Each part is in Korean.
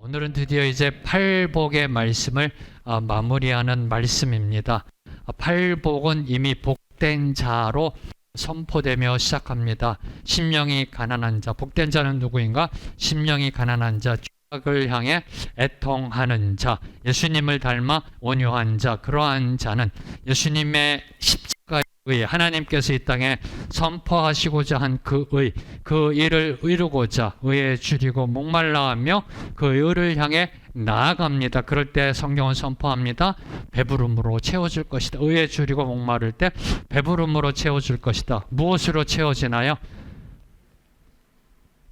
오늘은 드디어 이제 팔복의 말씀을 마무리하는 말씀입니다. 팔복은 이미 복된 자로 선포되며 시작합니다. 심령이 가난한 자, 복된 자는 누구인가? 심령이 가난한 자, 죄악을 향해 애통하는 자, 예수님을 닮아 온유한 자, 그러한 자는 예수님의 십자가의 의, 하나님께서 이 땅에 선포하시고자 한 그 의, 그 일을 이루고자 의에 줄이고 목말라하며 그 의를 향해 나아갑니다. 그럴 때 성경은 선포합니다. 배부름으로 채워줄 것이다. 의에 줄이고 목마를 때 배부름으로 채워줄 것이다. 무엇으로 채워지나요?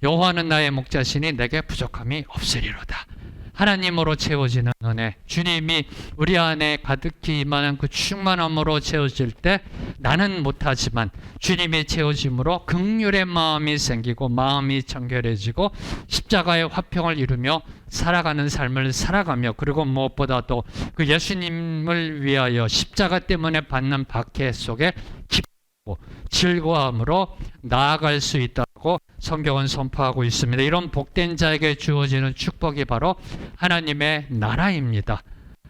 여호와는 나의 목자시니 내게 부족함이 없으리로다. 하나님으로 채워지는 은혜, 주님이 우리 안에 가득히 임하는 그 충만함으로 채워질 때 나는 못하지만 주님이 채워짐으로 긍휼의 마음이 생기고 마음이 청결해지고 십자가의 화평을 이루며 살아가는 삶을 살아가며, 그리고 무엇보다도 그 예수님을 위하여 십자가 때문에 받는 박해 속에 기쁘고 즐거움으로 나아갈 수 있다고 성경은 선포하고 있습니다. 이런 복된 자에게 주어지는 축복이 바로 하나님의 나라입니다.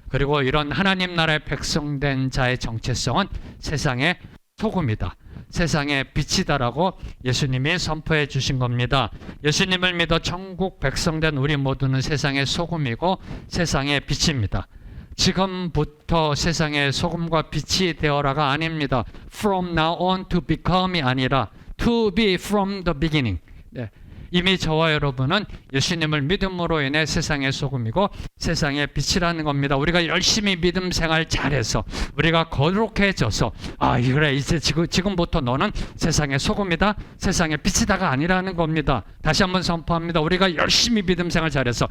그리고 이런 하나님 나라의 백성된 자의 정체성은 세상의 소금이다, 세상의 빛이다라고 예수님이 선포해 주신 겁니다. 예수님을 믿어 천국 백성된 우리 모두는 세상의 소금이고 세상의 빛입니다. 지금부터 세상의 소금과 빛이 되어라가 아닙니다. From now on to become이 아니라 to be from the beginning. 네. 이미 저와 여러분은 예수님을 믿음으로 인해 세상의 소금이고 세상의 빛이라는 겁니다. 우리가 열심히 믿음 생활 잘해서 우리가 거룩해져서 그래 이제 지금부터 너는 세상의 소금이다, 세상의 빛이다가 아니라는 겁니다. 다시 한번 선포합니다. 우리가 열심히 믿음 생활 잘해서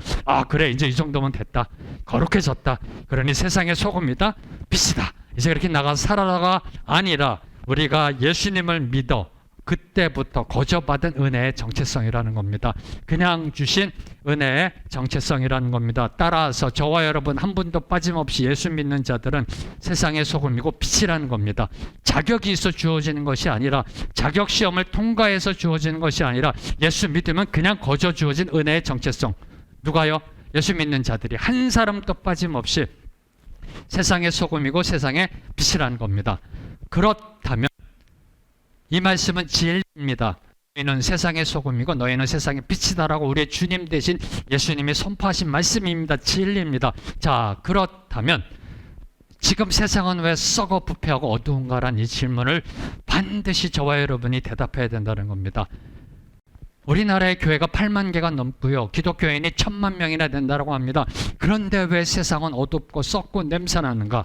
그래 이제 이 정도면 됐다, 거룩해졌다, 그러니 세상의 소금이다, 빛이다, 이제 그렇게 나가서 살아라가 아니라 우리가 예수님을 믿어 그때부터 거저받은 은혜의 정체성이라는 겁니다. 그냥 주신 은혜의 정체성이라는 겁니다. 따라서 저와 여러분 한 분도 빠짐없이 예수 믿는 자들은 세상의 소금이고 빛이라는 겁니다. 자격이 있어 주어지는 것이 아니라, 자격 시험을 통과해서 주어지는 것이 아니라, 예수 믿으면 그냥 거저 주어진 은혜의 정체성. 누가요? 예수 믿는 자들이 한 사람도 빠짐없이 세상의 소금이고 세상의 빛이라는 겁니다. 그렇다면 이 말씀은 진리입니다. 너희는 세상의 소금이고 너희는 세상의 빛이다라고 우리의 주님 대신 예수님이 선포하신 말씀입니다. 진리입니다. 자, 그렇다면 지금 세상은 왜 썩어 부패하고 어두운가란 이 질문을 반드시 저와 여러분이 대답해야 된다는 겁니다. 우리나라의 교회가 8만 개가 넘고요, 기독교인이 1000만 명이나 된다고 합니다. 그런데 왜 세상은 어둡고 썩고 냄새나는가?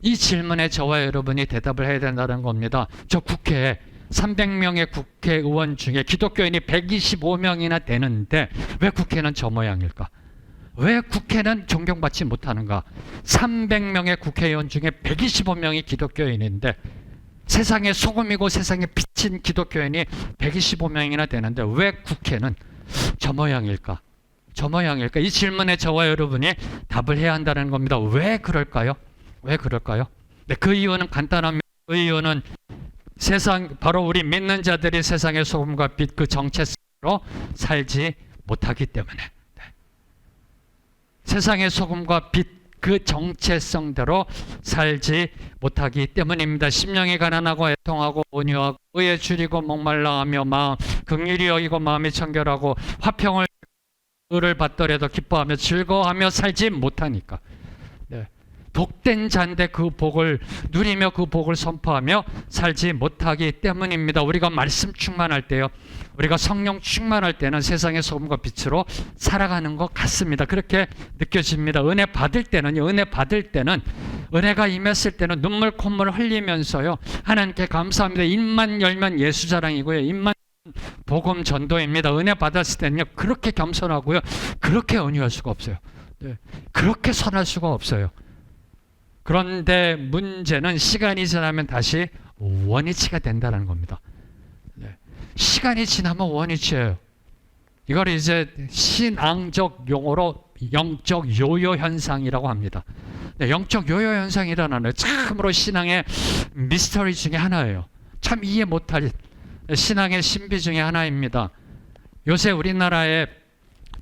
이 질문에 저와 여러분이 대답을 해야 된다는 겁니다. 저 국회에 300명의 국회의원 중에 기독교인이 125명이나 되는데 왜 국회는 저 모양일까? 왜 국회는 존경받지 못하는가? 300명의 국회의원 중에 125명이 기독교인인데 세상의 소금이고 세상의 빛인 기독교인이 125명이나 되는데 왜 국회는 저 모양일까? 저 모양일까? 이 질문에 저와 여러분이 답을 해야 한다는 겁니다. 왜 그럴까요? 왜 그럴까요? 네, 그 이유는 간단합니다. 그 이유는 바로 우리 믿는 자들이 세상의 소금과 빛 그 정체성으로 살지 못하기 때문에, 네. 세상의 소금과 빛 그 정체성대로 살지 못하기 때문입니다. 심령이 가난하고 애통하고 온유하고 의에 줄이고 목말라하며 마음 긍휼히 여기고 마음이 청결하고 화평을 의를 받더라도 기뻐하며 즐거워하며 살지 못하니까, 네. 복된 자인데 그 복을 누리며 그 복을 선포하며 살지 못하기 때문입니다. 우리가 말씀 충만할 때요, 우리가 성령 충만할 때는 세상의 소금과 빛으로 살아가는 것 같습니다. 그렇게 느껴집니다. 은혜 받을 때는요, 은혜가 임했을 때는 눈물 콧물 흘리면서요, 하나님께 감사합니다. 입만 열면 예수 자랑이고요, 입만 복음 전도입니다. 은혜 받았을 때는요, 그렇게 겸손하고요, 그렇게 온유할 수가 없어요. 네. 그렇게 선할 수가 없어요. 그런데 문제는 시간이 지나면 다시 원위치가 된다는 겁니다. 네. 시간이 지나면 원위치예요. 이걸 이제 신앙적 용어로 영적 요요 현상이라고 합니다. 네, 영적 요요 현상이 일어나는 참으로 신앙의 미스터리 중에 하나예요. 참 이해 못할 신앙의 신비 중에 하나입니다. 요새 우리나라에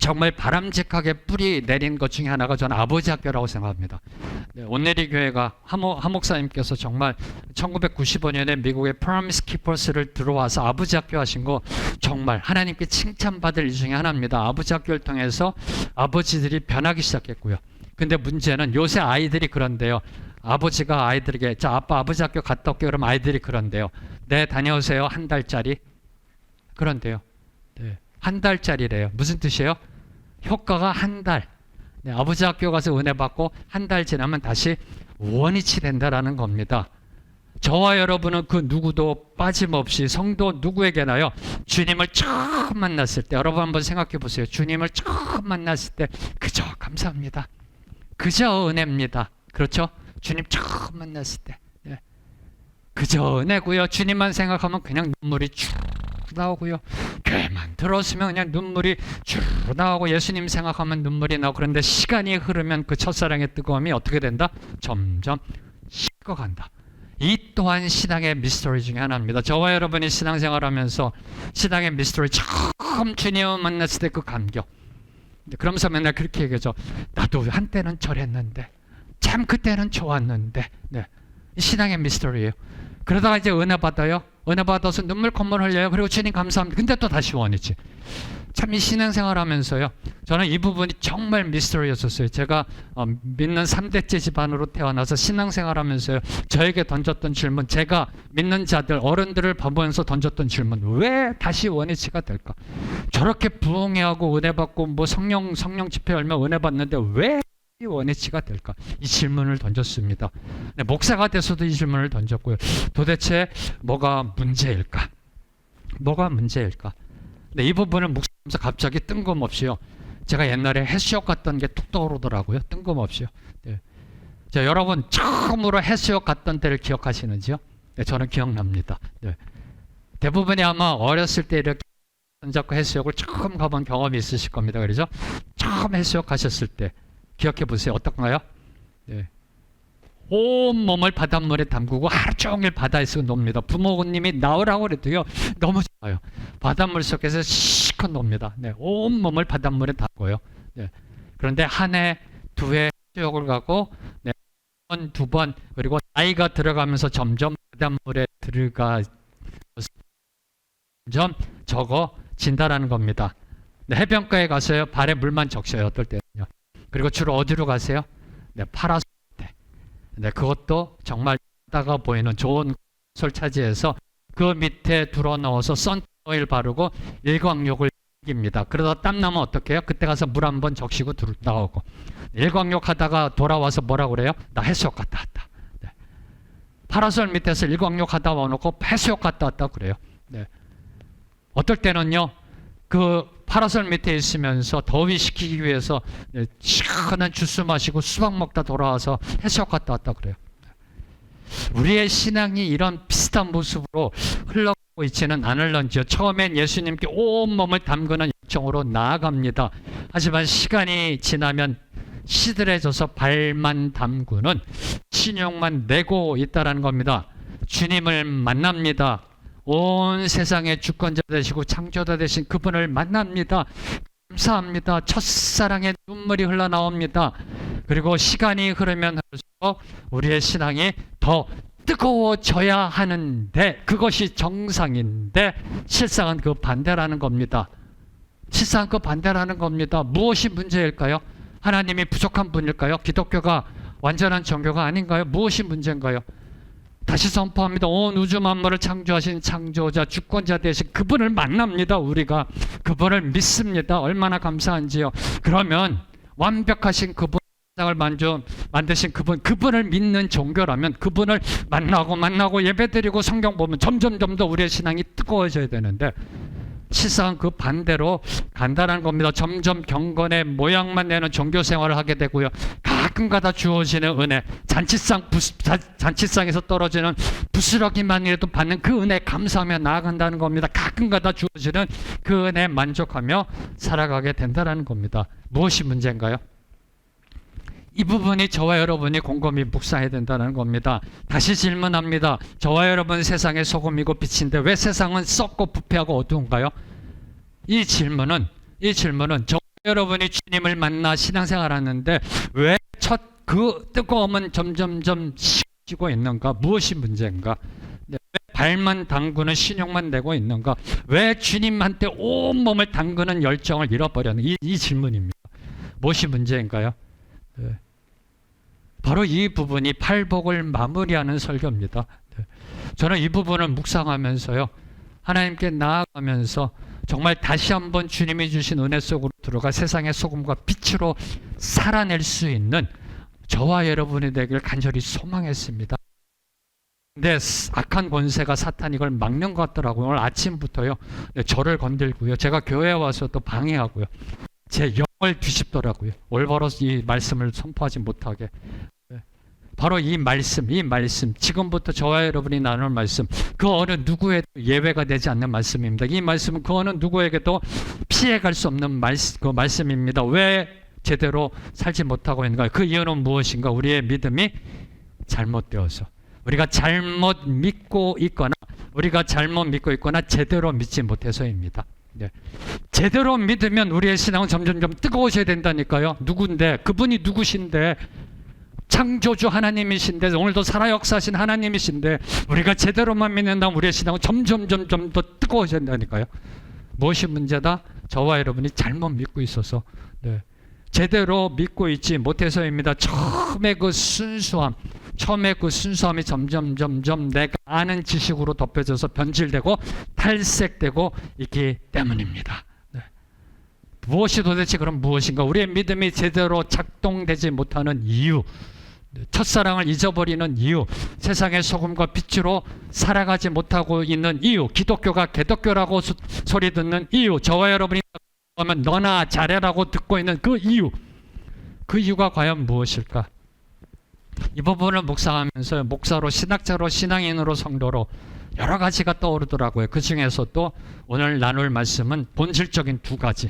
정말 바람직하게 뿌리 내린 것 중에 하나가 저는 아버지 학교라고 생각합니다. 네, 온내리 교회가 한 목사님께서 정말 1995년에 미국의 프로미스 키퍼스를 들어와서 아버지 학교 하신 거 정말 하나님께 칭찬받을 일 중에 하나입니다. 아버지 학교를 통해서 아버지들이 변하기 시작했고요. 근데 문제는 요새 아이들이 그런데요. 아버지가 아이들에게 자 아빠 아버지 학교 갔다 올게요. 그러면 아이들이 그런데요. 네 다녀오세요. 한 달짜리. 그런데요. 네, 한 달짜리래요. 무슨 뜻이에요? 효과가 한 달. 네, 아버지 학교 가서 은혜 받고 한 달 지나면 다시 원위치 된다라는 겁니다. 저와 여러분은 그 누구도 빠짐없이 성도 누구에게나요. 주님을 처음 만났을 때 여러분 한번 생각해 보세요. 주님을 처음 만났을 때 그저 감사합니다. 그저 은혜입니다. 그렇죠? 주님 처음 만났을 때 네. 그저 은혜고요. 주님만 생각하면 그냥 눈물이 쭉 나오고요. 교회만 들어오시면 그냥 눈물이 쭉 나오고 예수님 생각하면 눈물이 나오고 그런데 시간이 흐르면 그 첫사랑의 뜨거움이 어떻게 된다? 점점 식어간다. 이 또한 신앙의 미스터리 중에 하나입니다. 저와 여러분이 신앙생활하면서 신앙의 미스터리 처음 주님을 만났을 때 그 감격. 그러면서 맨날 그렇게 얘기하죠. 나도 한때는 저랬는데 참 그때는 좋았는데 네. 신앙의 미스터리예요. 그러다가 이제 은혜 받아요. 은혜 받아서 눈물 콧물 흘려요. 그리고 주님 감사합니다. 근데 또 다시 원이지. 참 이 신앙생활 하면서요. 저는 이 부분이 정말 미스터리였었어요. 제가 믿는 3대째 집안으로 태어나서 신앙생활 하면서요. 저에게 던졌던 질문, 제가 믿는 자들, 어른들을 보면서 던졌던 질문, 왜 다시 원위치가 될까? 저렇게 부흥회하고 은혜 받고 뭐 성령 집회 열면 은혜 받는데 왜 원위치가 될까? 이 질문을 던졌습니다. 네, 목사가 돼서도 이 질문을 던졌고요. 도대체 뭐가 문제일까? 뭐가 문제일까? 네, 이 부분을 묵상하면서 갑자기 뜬금없이요. 제가 옛날에 해수욕 갔던 게 툭 떠오르더라고요. 뜬금없이요. 네. 자, 여러분 처음으로 해수욕 갔던 때를 기억하시는지요? 네, 저는 기억납니다. 네. 대부분이 아마 어렸을 때 이렇게 손잡고 해수욕을 처음 가본 경험이 있으실 겁니다. 그렇죠? 처음 해수욕 가셨을 때 기억해 보세요. 어떤가요? 네. 온 몸을 바닷물에 담그고 하루 종일 바다에서 놉니다. 부모님이 나오라고 그래도요. 너무 좋아요. 바닷물 속에서 시컷 놉니다. 네. 온 몸을 바닷물에 담고요. 네. 그런데 한 해, 두 해 수욕을 가고 네. 한 번, 두 번 그리고 나이가 들어가면서 점점 바닷물에 들어가 점점 적어진다라는 겁니다. 네. 해변가에 가서요. 발에 물만 적셔요. 어떨 때는요. 그리고 주로 어디로 가세요? 네, 파라솔 때. 네, 그것도 정말 따가 보이는 좋은 곳을 차지해서 그 밑에 들어 넣어서 선오일 바르고 일광욕을 입니다. 그러다 땀 나면 어떻게 해요? 그때 가서 물 한번 적시고 나오고. 일광욕 하다가 돌아와서 뭐라고 그래요? 나 해수욕 갔다 왔다. 네. 파라솔 밑에서 일광욕 하다 와놓고 해수욕 갔다 왔다 그래요. 네. 어떨 때는요. 그 파라솔 밑에 있으면서 더위 식히기 위해서 시원한 주스 마시고 수박 먹다 돌아와서 해수욕 갔다 왔다 그래요. 우리의 신앙이 이런 비슷한 모습으로 흘러가고 있지는 않을런지요. 처음엔 예수님께 온몸을 담그는 열정으로 나아갑니다. 하지만 시간이 지나면 시들해져서 발만 담그는 신용만 내고 있다는 겁니다. 주님을 만납니다. 온 세상의 주권자 되시고 창조자 되신 그분을 만납니다. 감사합니다. 첫사랑의 눈물이 흘러나옵니다. 그리고 시간이 흐르면 흐를수록 우리의 신앙이 더 뜨거워져야 하는데 그것이 정상인데 실상은 그 반대라는 겁니다. 실상은 그 반대라는 겁니다. 무엇이 문제일까요? 하나님이 부족한 분일까요? 기독교가 완전한 종교가 아닌가요? 무엇이 문제인가요? 다시 선포합니다. 온 우주 만물을 창조하신 창조자, 주권자 되신 그분을 만납니다. 우리가 그분을 믿습니다. 얼마나 감사한지요. 그러면 완벽하신 그분, 세상을 만드신 그분을 믿는 종교라면 그분을 만나고 예배드리고 성경 보면 점점 더 우리의 신앙이 뜨거워져야 되는데 실상 그 반대로 간다는 겁니다. 점점 경건의 모양만 내는 종교 생활을 하게 되고요. 가끔가다 주어지는 은혜, 잔치상에서 떨어지는 부스러기만이라도 받는 그 은혜 감사하며 나아간다는 겁니다. 가끔가다 주어지는 그 은혜 만족하며 살아가게 된다는 겁니다. 무엇이 문제인가요? 이 부분이 저와 여러분이 곰곰이 묵상해야 된다는 겁니다. 다시 질문합니다. 저와 여러분 세상의 소금이고 빛인데 왜 세상은 썩고 부패하고 어두운가요? 이 질문은 저와 여러분이 주님을 만나 신앙생활 하는데 왜 첫 그 뜨거움은 점점점 식어지고 있는가? 무엇이 문제인가? 왜 발만 담그는 신용만 내고 있는가? 왜 주님한테 온몸을 담그는 열정을 잃어버렸는가? 이 질문입니다. 무엇이 문제인가요? 네. 바로 이 부분이 팔복을 마무리하는 설교입니다. 네. 저는 이 부분을 묵상하면서요, 하나님께 나아가면서 정말 다시 한번 주님이 주신 은혜 속으로 들어가 세상의 소금과 빛으로 살아낼 수 있는 저와 여러분이 되길 간절히 소망했습니다. 근데 악한 권세가 사탄 이걸 막는 것 같더라고요. 오늘 아침부터요, 저를 건들고요, 제가 교회에 와서 또 방해하고요, 제 영을 뒤집더라고요. 올바로 이 말씀을 선포하지 못하게. 바로 이 말씀, 지금부터 저와 여러분이 나눌 말씀, 그 어느 누구에도 예외가 되지 않는 말씀입니다. 이 말씀은 그 어느 누구에게도 피해갈 수 없는 그 말씀입니다. 왜 제대로 살지 못하고 있는가? 그 이유는 무엇인가? 우리의 믿음이 잘못되어서, 우리가 잘못 믿고 있거나 제대로 믿지 못해서입니다. 네. 제대로 믿으면 우리의 신앙은 점점점 뜨거워져야 된다니까요. 누군데? 그분이 누구신데? 창조주 하나님이신데, 오늘도 살아 역사하신 하나님이신데, 우리가 제대로만 믿는다면 우리의 신앙은 점점 더 뜨거워져야 된다니까요. 무엇이 문제다? 저와 여러분이 잘못 믿고 있어서, 네, 제대로 믿고 있지 못해서입니다. 처음에 그 순수함이 점점 내가 아는 지식으로 덮여져서 변질되고 탈색되고 있기 때문입니다. 네. 무엇이 도대체 그럼 무엇인가? 우리의 믿음이 제대로 작동되지 못하는 이유, 첫사랑을 잊어버리는 이유, 세상의 소금과 빛으로 살아가지 못하고 있는 이유, 기독교가 개독교라고 소리 듣는 이유, 저와 여러분이 하면 너나 잘해라고 듣고 있는 그 이유가 과연 무엇일까? 이 부분을 묵상하면서 목사로, 신학자로, 신앙인으로, 성도로 여러 가지가 떠오르더라고요. 그 중에서도 오늘 나눌 말씀은 본질적인 두 가지,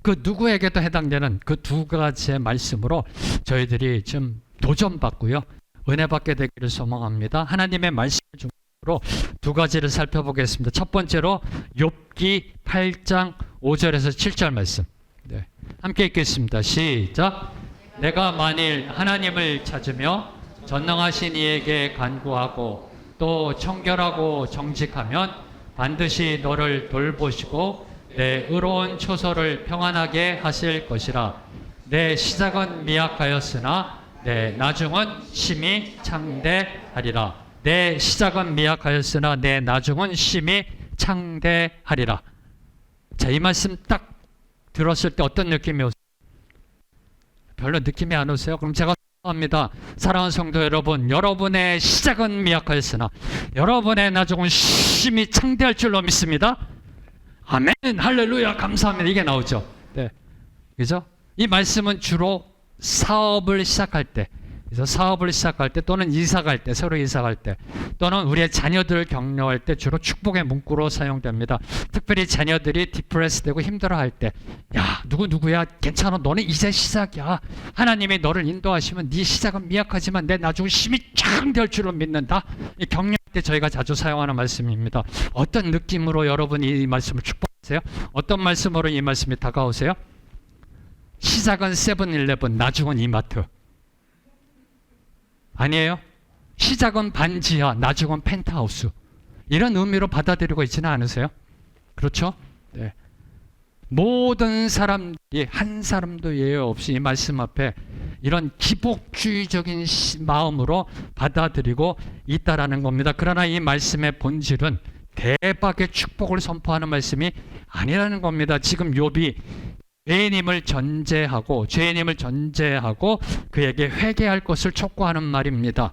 그 누구에게도 해당되는 그 두 가지의 말씀으로 저희들이 좀 도전받고요, 은혜 받게 되기를 소망합니다. 하나님의 말씀 중으로 두 가지를 살펴보겠습니다. 첫 번째로 욥기 8장 5절에서 7절 말씀. 네. 함께 읽겠습니다. 시작. 내가 만일 하나님을 찾으며 전능하신 이에게 간구하고 또 청결하고 정직하면 반드시 너를 돌보시고 내 의로운 초소를 평안하게 하실 것이라. 내 시작은 미약하였으나 내 나중은 심히 창대하리라. 내 시작은 미약하였으나 내 나중은 심히 창대하리라. 자, 이 말씀 딱 들었을 때 어떤 느낌이 오세요? 별로 느낌이 안 오세요? 그럼 제가 합니다. 사랑하는 성도 여러분, 여러분의 시작은 미약하였으나 여러분의 나중은 심히 창대할 줄로 믿습니다. 아멘, 할렐루야, 감사합니다. 이게 나오죠. 네, 그죠? 이 말씀은 주로 사업을 시작할 때, 그래서 사업을 시작할 때 또는 이사 갈 때, 새로 이사 갈 때, 또는 우리의 자녀들을 격려할 때 주로 축복의 문구로 사용됩니다. 특별히 자녀들이 디프레스되고 힘들어할 때, 야, 누구야, 괜찮아, 너는 이제 시작이야. 하나님이 너를 인도하시면 네 시작은 미약하지만 내 나중은 심히 창대할 줄로 믿는다. 이 격려할 때 저희가 자주 사용하는 말씀입니다. 어떤 느낌으로 여러분이 이 말씀을 축복하세요? 어떤 말씀으로 이 말씀이 다가오세요? 시작은 세븐일레븐, 나중은 이마트. 아니에요? 시작은 반지하, 나중은 펜트하우스. 이런 의미로 받아들이고 있지는 않으세요? 그렇죠? 네. 모든 사람들이 한 사람도 예외 없이 이 말씀 앞에 이런 기복주의적인 마음으로 받아들이고 있다라는 겁니다. 그러나 이 말씀의 본질은 대박의 축복을 선포하는 말씀이 아니라는 겁니다. 지금 욥이 죄인임을 전제하고 그에게 회개할 것을 촉구하는 말입니다.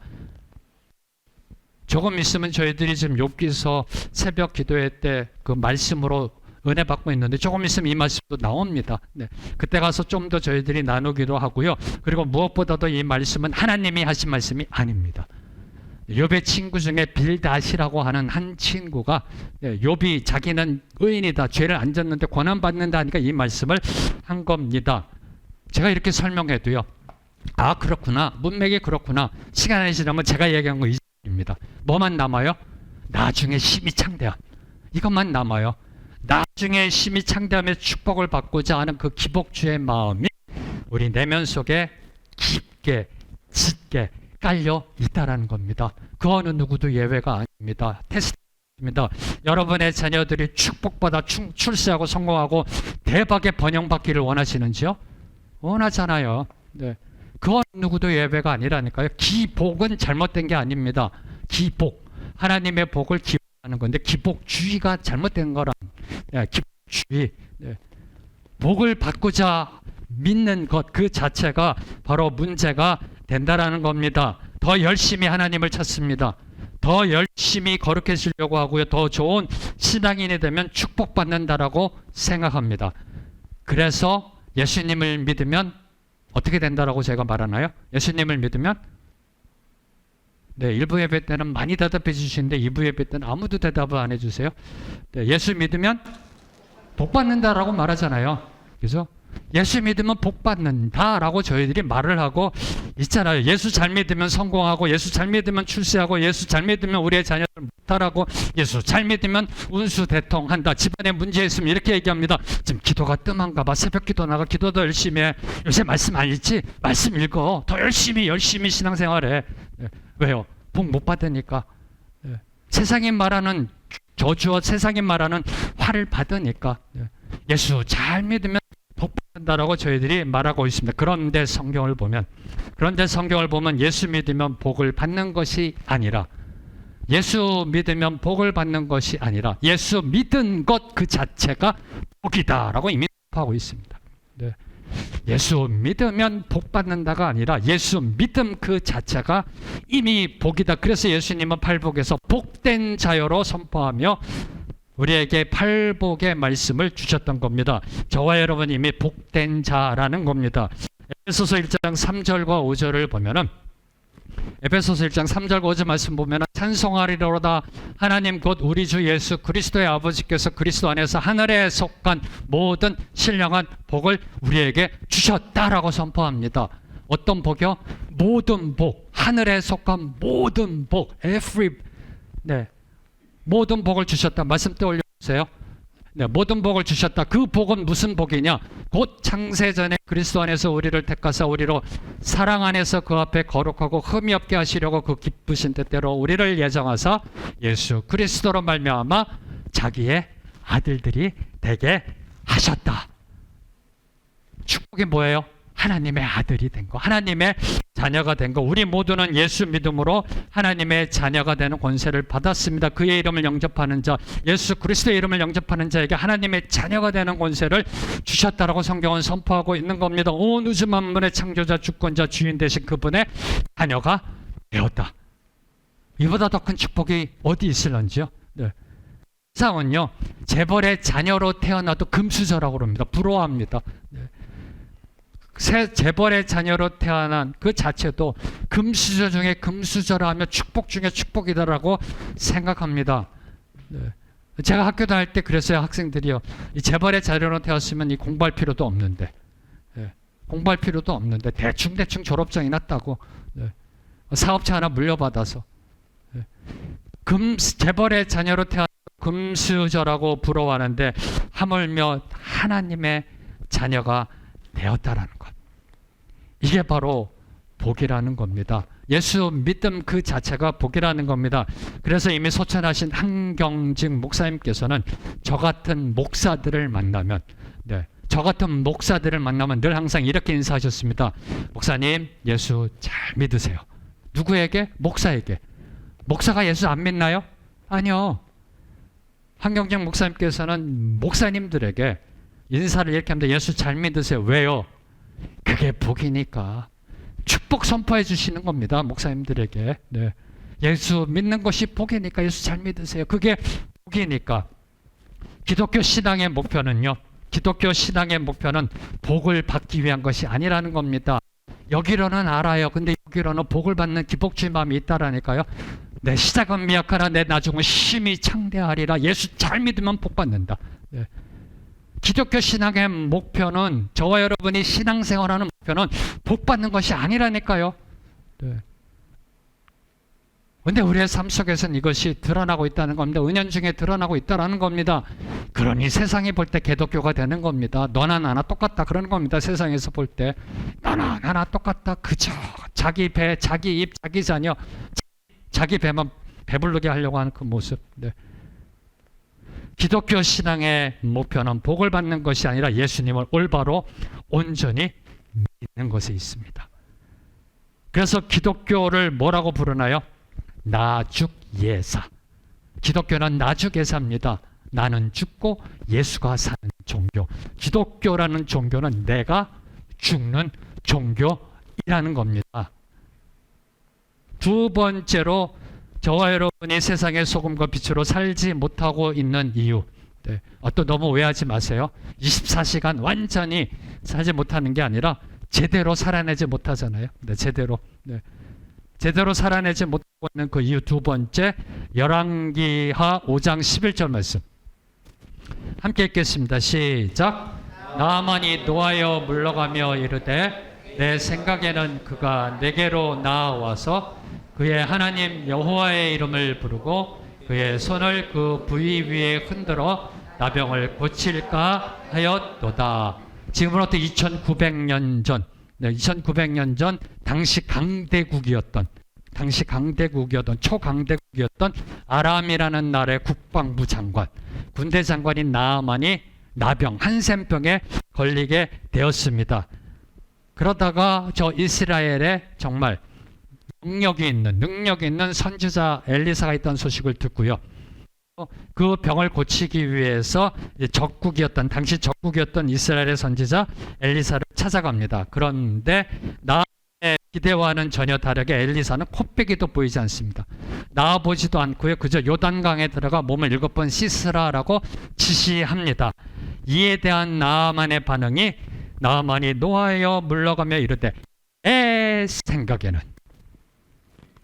조금 있으면 저희들이 지금 욥기서 새벽 기도회 때 그 말씀으로 은혜 받고 있는데 조금 있으면 이 말씀도 나옵니다. 네. 그때 가서 좀 더 저희들이 나누기도 하고요. 그리고 무엇보다도 이 말씀은 하나님이 하신 말씀이 아닙니다. 욥의 친구 중에 빌닷이라고 하는 한 친구가, 욥이 자기는 의인이다, 죄를 안 졌는데 고난받는다 하니까 이 말씀을 한 겁니다. 제가 이렇게 설명해도요, 아, 그렇구나, 문맥이 그렇구나, 시간이 지나면 제가 얘기한 거 이입니다. 뭐만 남아요? 나중에 심히 창대한, 이것만 남아요. 나중에 심히 창대하며 축복을 받고자 하는 그 기복주의 마음이 우리 내면 속에 깊게 짙게 깔려 있다라는 겁니다. 그 어느 누구도 예외가 아닙니다. 테스트입니다. 여러분의 자녀들이 축복받아 출세하고 성공하고 대박의 번영받기를 원하시는지요? 원하잖아요. 네. 그 어느 누구도 예외가 아니라니까요. 기복은 잘못된 게 아닙니다. 기복, 하나님의 복을 기복하는 건데 기복주의가 잘못된 거란 기복주의, 복을 받고자 믿는 것 그 자체가 바로 문제가 된다라는 겁니다. 더 열심히 하나님을 찾습니다. 더 열심히 거룩해지려고 하고요. 더 좋은 신앙인이 되면 축복받는다라고 생각합니다. 그래서 예수님을 믿으면 어떻게 된다라고 제가 말하나요? 예수님을 믿으면 1부 예배 때는 많이 대답해 주시는데 2부 예배 때는 아무도 대답을 안 해주세요. 예수 믿으면 복 받는다라고 말하잖아요. 그래서 예수 믿으면 복 받는다라고 저희들이 말을 하고 있잖아요. 예수 잘 믿으면 성공하고, 예수 잘 믿으면 출세하고, 예수 잘 믿으면 우리의 자녀들 못하라고, 예수 잘 믿으면 운수 대통한다. 집안에 문제 있으면 이렇게 얘기합니다. 지금 기도가 뜸한가 봐. 새벽 기도 나가. 기도 더 열심히 해. 요새 말씀 안 읽지? 말씀 읽어. 더 열심히 신앙생활해. 왜요? 복 못 받으니까. 세상이 말하는 저주와 세상이 말하는 화를 받으니까. 예수 잘 믿으면 복 받는다라고 저희들이 말하고 있습니다. 그런데 성경을 보면 예수 믿으면 복을 받는 것이 아니라, 예수 믿으면 복을 받는 것이 아니라 예수 믿은 것 그 자체가 복이다라고 이미 하고 있습니다. 예수 믿으면 복 받는다가 아니라 예수 믿음 그 자체가 이미 복이다. 그래서 예수님은 팔복에서 복된 자요로 선포하며 우리에게 팔복의 말씀을 주셨던 겁니다. 저와 여러분 이미 복된 자라는 겁니다. 에베소서 1장 3절과 5절을 보면은, 에베소서 1장 3절과 5절 말씀 보면은, 찬송하리로다 하나님 곧 우리 주 예수 그리스도의 아버지께서 그리스도 안에서 하늘에 속한 모든 신령한 복을 우리에게 주셨다라고 선포합니다. 어떤 복이요? 모든 복, 하늘에 속한 모든 복, every, 모든 복을 주셨다. 말씀 떠올려 주세요. 모든 복을 주셨다. 그 복은 무슨 복이냐? 곧 창세전에 그리스도 안에서 우리를 택하사 우리로 사랑 안에서 그 앞에 거룩하고 흠이 없게 하시려고 그 기쁘신 뜻대로 우리를 예정하사 예수 그리스도로 말미암아 자기의 아들들이 되게 하셨다. 축복이 뭐예요? 하나님의 아들이 된 거, 하나님의 자녀가 된 거. 우리 모두는 예수 믿음으로 하나님의 자녀가 되는 권세를 받았습니다. 그의 이름을 영접하는 자, 예수 그리스도의 이름을 영접하는 자에게 하나님의 자녀가 되는 권세를 주셨다라고 성경은 선포하고 있는 겁니다. 온 우주 만물의 창조자, 주권자, 주인 되신 그분의 자녀가 되었다. 이보다 더 큰 축복이 어디 있을런지요? 세상은요, 재벌의 자녀로 태어나도 금수저라고 합니다. 부러워합니다. 재벌의 자녀로 태어난 그 자체도 금수저 중에 금수저라 하면 축복 중에 축복이다라고 생각합니다. 제가 학교 다닐 때 그랬어요. 학생들이요, 이 재벌의 자녀로 태었으면 이 공부할 필요도 없는데, 공부할 필요도 없는데 대충 졸업장이 났다고, 사업체 하나 물려받아서, 재벌의 자녀로 태어난 금수저라고 부러워하는데 하물며 하나님의 자녀가 되었다라는 것. 이게 바로 복이라는 겁니다. 예수 믿음 그 자체가 복이라는 겁니다. 그래서 이미 소천하신 한경직 목사님께서는 저 같은 목사들을 만나면, 늘 항상 이렇게 인사하셨습니다. 목사님, 예수 잘 믿으세요. 누구에게? 목사에게. 목사가 예수 안 믿나요? 아니요. 한경직 목사님께서는 목사님들에게 인사를 이렇게 합니다. 예수 잘 믿으세요. 왜요? 그게 복이니까. 축복 선포해 주시는 겁니다. 목사님들에게. 예수 믿는 것이 복이니까 예수 잘 믿으세요. 그게 복이니까. 기독교 신앙의 목표는요, 복을 받기 위한 것이 아니라는 겁니다. 여기로는 알아요. 근데 여기로는 복을 받는 기복주의 마음이 있다라니까요. 내 시작은 미약하나 내 나중은 심히 창대하리라. 예수 잘 믿으면 복 받는다. 기독교 신앙의 목표는, 저와 여러분이 신앙생활하는 목표는 복 받는 것이 아니라니까요. 근데 우리의 삶 속에서는 이것이 드러나고 있다는 겁니다. 은연중에 드러나고 있다는 겁니다. 그러니 세상이 볼 때 기독교가 되는 겁니다. 너나 나나 똑같다 그러는 겁니다. 세상에서 볼 때 너나 나나 똑같다. 그저 자기 배, 자기 입, 자기 자녀, 자기 배만 배부르게 하려고 하는 그 모습. 네. 기독교 신앙의 목표는 복을 받는 것이 아니라 예수님을 올바로 온전히 믿는 것에 있습니다. 그래서 기독교를 뭐라고 부르나요? 나죽예사. 기독교는 나죽예사입니다. 나는 죽고 예수가 사는 종교. 기독교라는 종교는 내가 죽는 종교이라는 겁니다. 두 번째로 저와 여러분이 세상의 소금과 빛으로 살지 못하고 있는 이유. 네. 또 너무 오해하지 마세요. 24시간 완전히 살지 못하는 게 아니라 제대로 살아내지 못하잖아요. 네, 제대로. 네. 제대로 살아내지 못하고 있는 그 이유 두 번째, 열왕기하 5장 11절 말씀. 함께 읽겠습니다. 시작. 나아만이 노하여 물러가며 이르되 내 생각에는 그가 내게로 나와서 그의 하나님 여호와의 이름을 부르고 그의 손을 그 부위 위에 흔들어 나병을 고칠까 하였도다. 지금으로부터 2900년 전, 2900년 전 당시 강대국이었던 초강대국이었던 아람이라는 나라의 국방부 장관, 군대 장관인 나아만이 나병, 한센병에 걸리게 되었습니다. 그러다가 저 이스라엘에 정말 능력이 있는 선지자 엘리사가 있다는 소식을 듣고요. 그 병을 고치기 위해서 당시 적국이었던 이스라엘의 선지자 엘리사를 찾아갑니다. 그런데 나의 기대와는 전혀 다르게 엘리사는 코빼기도 보이지 않습니다. 나아보지도 않고요. 그저 요단강에 들어가 몸을 7번 씻으라라고 지시합니다. 이에 대한 나아만의 반응이, 나아만이 노하여 물러가며 이르되 내 생각에는,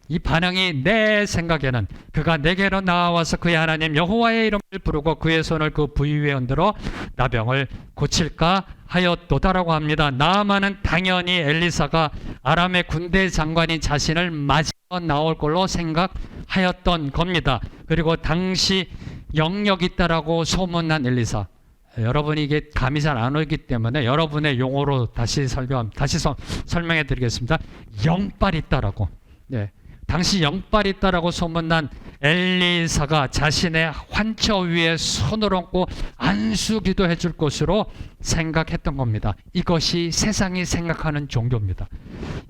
이 반응이 내 생각에는 그가 내게로 나와서 그의 하나님 여호와의 이름을 부르고 그의 손을 그 부위 위에 흔들어 나병을 고칠까 하였도다라고 합니다. 나아만은 당연히 엘리사가 아람의 군대 장관인 자신을 맞으러 나올 걸로 생각하였던 겁니다. 그리고 당시 영역 있다라고 소문난 엘리사, 여러분이 이게 감이 잘 안 오기 때문에 여러분의 용어로 다시 설명해 드리겠습니다. 영빨 있다라고. 네. 당시 영빨 있다라고 소문난 엘리사가 자신의 환처 위에 손을 얹고 안수 기도해 줄 것으로 생각했던 겁니다. 이것이 세상이 생각하는 종교입니다.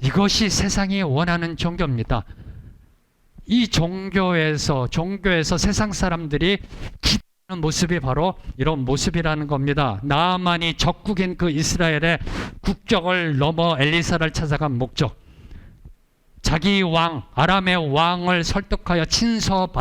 이것이 세상이 원하는 종교입니다. 이 종교에서 세상 사람들이 기도하는 모습이 바로 이런 모습이라는 겁니다. 나아만이 적국인 그 이스라엘의 국적을 넘어 엘리사를 찾아간 목적, 자기 왕, 아람의 왕을 설득하여 친서받아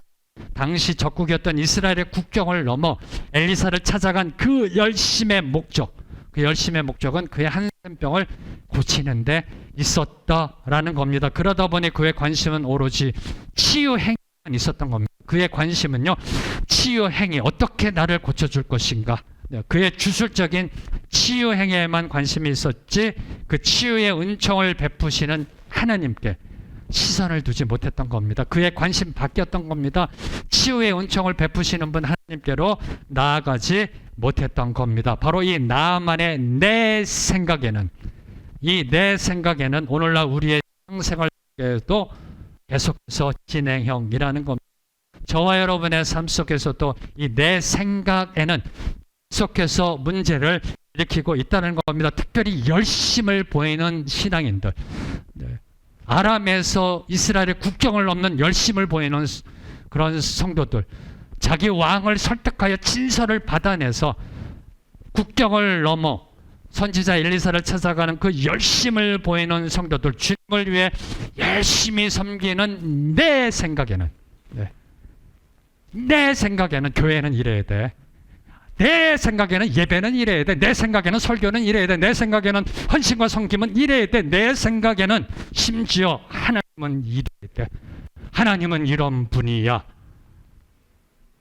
당시 적국이었던 이스라엘의 국경을 넘어 엘리사를 찾아간 그 열심의 목적은 그의 한센병을 고치는 데 있었다라는 겁니다. 그러다 보니 그의 관심은 오로지 치유 행위만 있었던 겁니다. 그의 관심은요, 치유 행위, 어떻게 나를 고쳐줄 것인가. 그의 주술적인 치유 행위에만 관심이 있었지, 그 치유의 은총을 베푸시는 하나님께 시선을 두지 못했던 겁니다. 그의 관심 바뀌었던 겁니다. 치유의 은총을 베푸시는 분 하나님께로 나아가지 못했던 겁니다. 바로 이 나아만의 내 생각에는 오늘날 우리의 생활에도 계속해서 진행형이라는 겁니다. 저와 여러분의 삶 속에서도 이 내 생각에는 계속해서 문제를 일으키고 있다는 겁니다. 특별히 열심을 보이는 신앙인들, 아람에서 이스라엘의 국경을 넘는 열심을 보이는 그런 성도들, 자기 왕을 설득하여 친서를 받아내서 국경을 넘어 선지자 엘리사를 찾아가는 그 열심을 보이는 성도들, 주님을 위해 열심히 섬기는 내 생각에는 교회는 이래야 돼. 내 생각에는 예배는 이래야 돼. 내 생각에는 설교는 이래야 돼. 내 생각에는 헌신과 섬김은 이래야 돼. 내 생각에는 심지어 하나님은 이래야 돼. 하나님은 이런 분이야.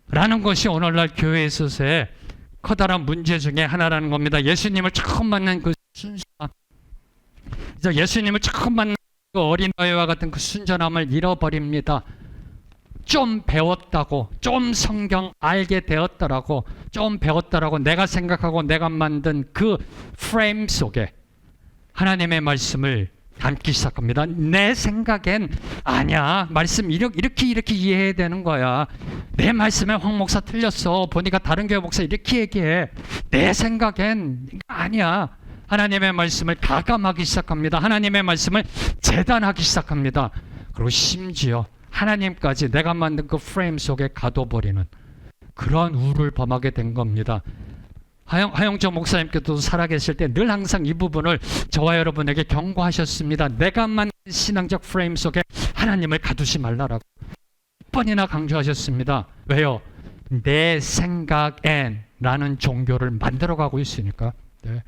라는 것이 오늘날 교회에 있어서의 커다란 문제 중에 하나라는 겁니다. 예수님을 처음 만난 그 순수함, 예수님을 처음 만난 그 어린아이와 같은 그 순전함을 잃어버립니다. 좀 배웠다고, 좀 성경 알게 되었더라고, 좀 배웠더라고 내가 생각하고 내가 만든 그 프레임 속에 하나님의 말씀을 담기 시작합니다. 내 생각엔 아니야. 말씀 이렇게 이해해야 되는 거야. 내 말씀에 황 목사 틀렸어. 보니까 다른 교회 목사 이렇게 얘기해. 내 생각엔 아니야. 하나님의 말씀을 가감하기 시작합니다. 하나님의 말씀을 재단하기 시작합니다. 그리고 심지어 하나님까지 내가 만든 그 프레임 속에 가둬버리는 그런 우를 범하게 된 겁니다. 하영정 목사님께도 살아계실 때 늘 항상 이 부분을 저와 여러분에게 경고하셨습니다. 내가 만든 신앙적 프레임 속에 하나님을 가두지 말라라고 몇 번이나 강조하셨습니다. 왜요? 내 생각엔 라는 종교를 만들어가고 있으니까. 네.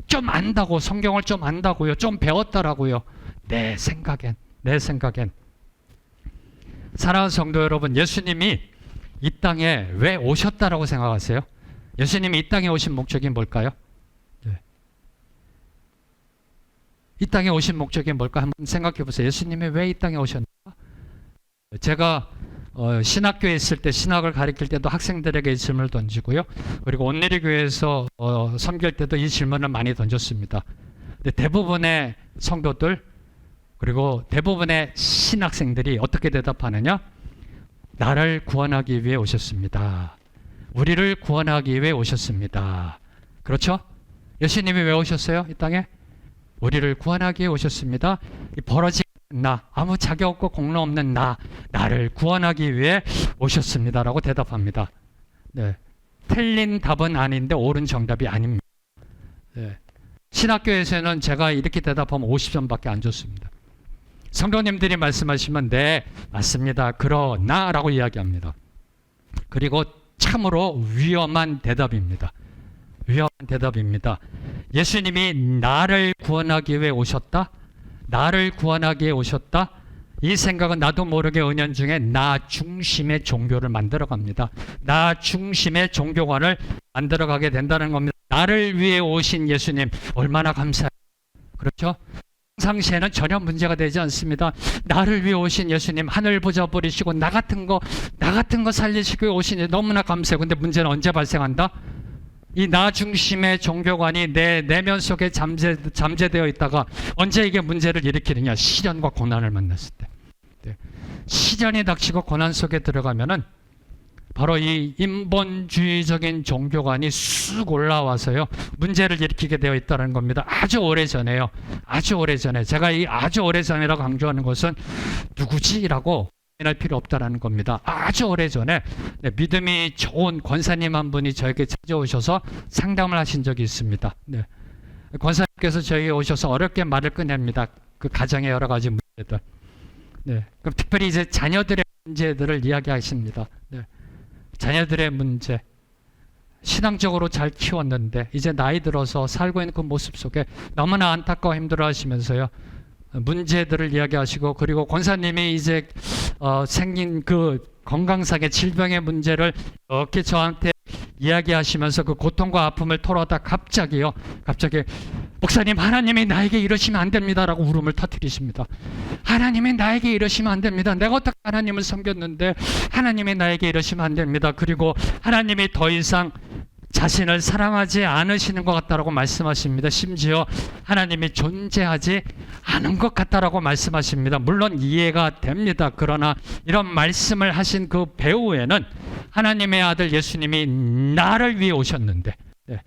좀 안다고, 성경을 좀 안다고요, 좀 배웠다라고요. 내 생각엔. 사랑하는 성도 여러분, 예수님이 이 땅에 왜 오셨다라고 생각하세요? 예수님이 이 땅에 오신 목적이 뭘까요? 네. 이 땅에 오신 목적이 뭘까 한번 생각해 보세요. 예수님이 왜 이 땅에 오셨나? 제가 신학교에 있을 때, 신학을 가르칠 때도 학생들에게 이 질문을 던지고요. 그리고 온누리 교회에서 섬길 때도 이 질문을 많이 던졌습니다. 근데 대부분의 성도들, 그리고 대부분의 신학생들이 어떻게 대답하느냐? 나를 구원하기 위해 오셨습니다. 우리를 구원하기 위해 오셨습니다. 그렇죠? 예수님이 왜 오셨어요? 이 땅에? 우리를 구원하기 위해 오셨습니다. 이 벌어진 나, 아무 자격 없고 공로 없는 나를 구원하기 위해 오셨습니다라고 대답합니다. 네. 틀린 답은 아닌데 옳은 정답이 아닙니다. 네. 신학교에서는 제가 이렇게 대답하면 50점밖에 안 줬습니다. 성도님들이 말씀하시면 네, 맞습니다. 그러나 라고 이야기합니다. 그리고 참으로 위험한 대답입니다. 위험한 대답입니다. 예수님이 나를 구원하기 위해 오셨다? 나를 구원하기 위해 오셨다? 이 생각은 나도 모르게 은연중에 나 중심의 종교를 만들어갑니다. 나 중심의 종교관을 만들어가게 된다는 겁니다. 나를 위해 오신 예수님 얼마나 감사해요. 그렇죠? 평상시에는 전혀 문제가 되지 않습니다. 나를 위해 오신 예수님, 하늘 보좌 버리시고 나 같은 거 살리시고 오시니 너무나 감사해요. 근데 문제는 언제 발생한다? 이 나 중심의 종교관이 내 내면 속에 잠재되어 있다가 언제 이게 문제를 일으키느냐? 시련과 고난을 만났을 때. 네. 시련이 닥치고 고난 속에 들어가면은 바로 이 인본주의적인 종교관이 쑥 올라와서요, 문제를 일으키게 되어 있다는 겁니다. 아주 오래전에요. 아주 오래전에. 제가 이 아주 오래전이라고 강조하는 것은 누구지라고 할 필요 없다라는 겁니다. 아주 오래전에 믿음이 좋은 권사님 한 분이 저에게 찾아오셔서 상담을 하신 적이 있습니다. 네. 권사님께서 저에게 오셔서 어렵게 말을 꺼냅니다. 그 가정의 여러 가지 문제들. 네. 그럼 특별히 이제 자녀들의 문제들을 이야기하십니다. 네. 자녀들의 문제, 신앙적으로 잘 키웠는데 이제 나이 들어서 살고 있는 그 모습 속에 너무나 안타까워 힘들어 하시면서요, 문제들을 이야기하시고, 그리고 권사님이 이제 생긴 그 건강상의 질병의 문제를 이렇게 저한테 이야기하시면서 그 고통과 아픔을 토로하다 갑자기 목사님, 하나님이 나에게 이러시면 안 됩니다라고 울음을 터뜨리십니다. 하나님이 나에게 이러시면 안 됩니다. 내가 어떻게 하나님을 섬겼는데 하나님이 나에게 이러시면 안 됩니다. 그리고 하나님이 더 이상 자신을 사랑하지 않으시는 것 같다라고 말씀하십니다. 심지어 하나님이 존재하지 않은 것 같다라고 말씀하십니다. 물론 이해가 됩니다. 그러나 이런 말씀을 하신 그 배후에는 하나님의 아들 예수님이 나를 위해 오셨는데, 네.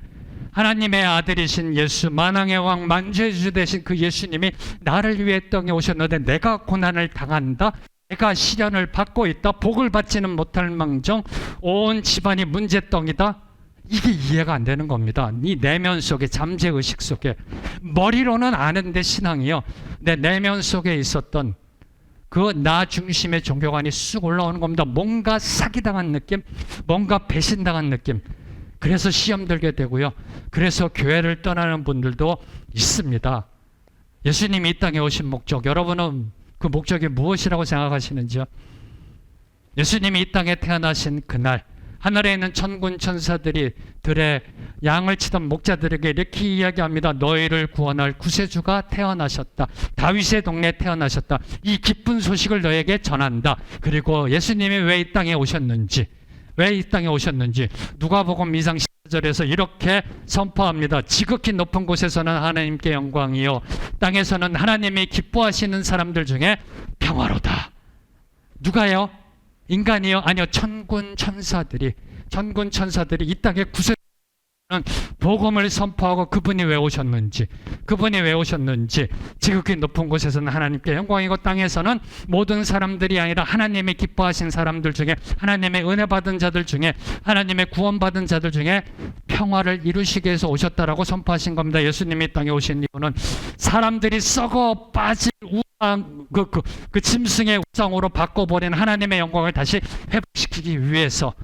하나님의 아들이신 예수, 만왕의 왕, 만주의 주 되신 그 예수님이 나를 위해 땅에 오셨는데 내가 고난을 당한다, 내가 시련을 받고 있다, 복을 받지는 못할 망정 온 집안이 문제덩이다, 이게 이해가 안 되는 겁니다. 이 내면 속에, 잠재의식 속에, 머리로는 아는데 신앙이요, 내 내면 속에 있었던 그 나 중심의 종교관이 쑥 올라오는 겁니다. 뭔가 사기당한 느낌, 뭔가 배신당한 느낌. 그래서 시험 들게 되고요, 그래서 교회를 떠나는 분들도 있습니다. 예수님이 이 땅에 오신 목적, 여러분은 그 목적이 무엇이라고 생각하시는지요? 예수님이 이 땅에 태어나신 그날 하늘에 있는 천군 천사들이 들에 양을 치던 목자들에게 이렇게 이야기합니다. 너희를 구원할 구세주가 태어나셨다. 다윗의 동네에 태어나셨다. 이 기쁜 소식을 너에게 전한다. 그리고 예수님이 왜 이 땅에 오셨는지, 누가복음 2장 14절에서 이렇게 선포합니다. 지극히 높은 곳에서는 하나님께 영광이요, 땅에서는 하나님이 기뻐하시는 사람들 중에 평화로다. 누가요? 인간이요? 아니요. 천군 천사들이 이 땅에 구세주는 복음을 선포하고 그분이 왜 오셨는지, 지극히 높은 곳에서는 하나님께 영광이고 땅에서는 모든 사람들이 아니라 하나님의 기뻐하신 사람들 중에, 하나님의 은혜 받은 자들 중에, 하나님의 구원 받은 자들 중에 평화를 이루시기 위해서 오셨다라고 선포하신 겁니다. 예수님이 땅에 오신 이유는 사람들이 썩어 빠진 우상, 그 짐승의 우상으로 바꿔버린 하나님의 영광을 다시 회복시키기 위해서,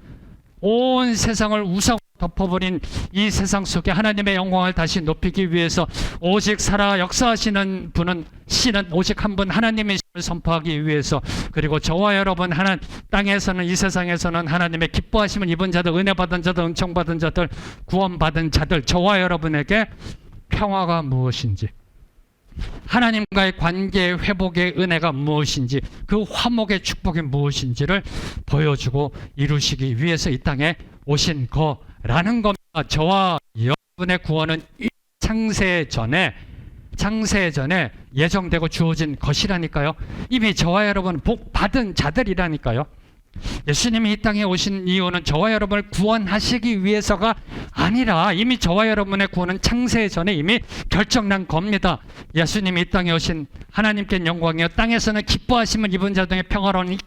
온 세상을 우상으로 덮어버린 이 세상 속에 하나님의 영광을 다시 높이기 위해서 오직 살아 역사하시는 분은, 신은 오직 한 분 하나님의 신을 선포하기 위해서, 그리고 저와 여러분 땅에서는, 이 세상에서는 하나님의 기뻐하심을 입은 자들, 은혜 받은 자들, 은총 받은 자들, 구원 받은 자들, 저와 여러분에게 평화가 무엇인지, 하나님과의 관계 회복의 은혜가 무엇인지, 그 화목의 축복이 무엇인지를 보여주고 이루시기 위해서 이 땅에 오신 거라는 겁니다. 저와 여러분의 구원은 창세 전에 예정되고 주어진 것이라니까요. 이미 저와 여러분 복 받은 자들이라니까요. 예수님이 이 땅에 오신 이유는 저와 여러분을 구원하시기 위해서가 아니라 이미 저와 여러분의 구원은 창세 전에 이미 결정난 겁니다. 예수님이 이 땅에 오신 하나님께 영광이요, 땅에서는 기뻐하심을 입은 자 중에 평화로운 이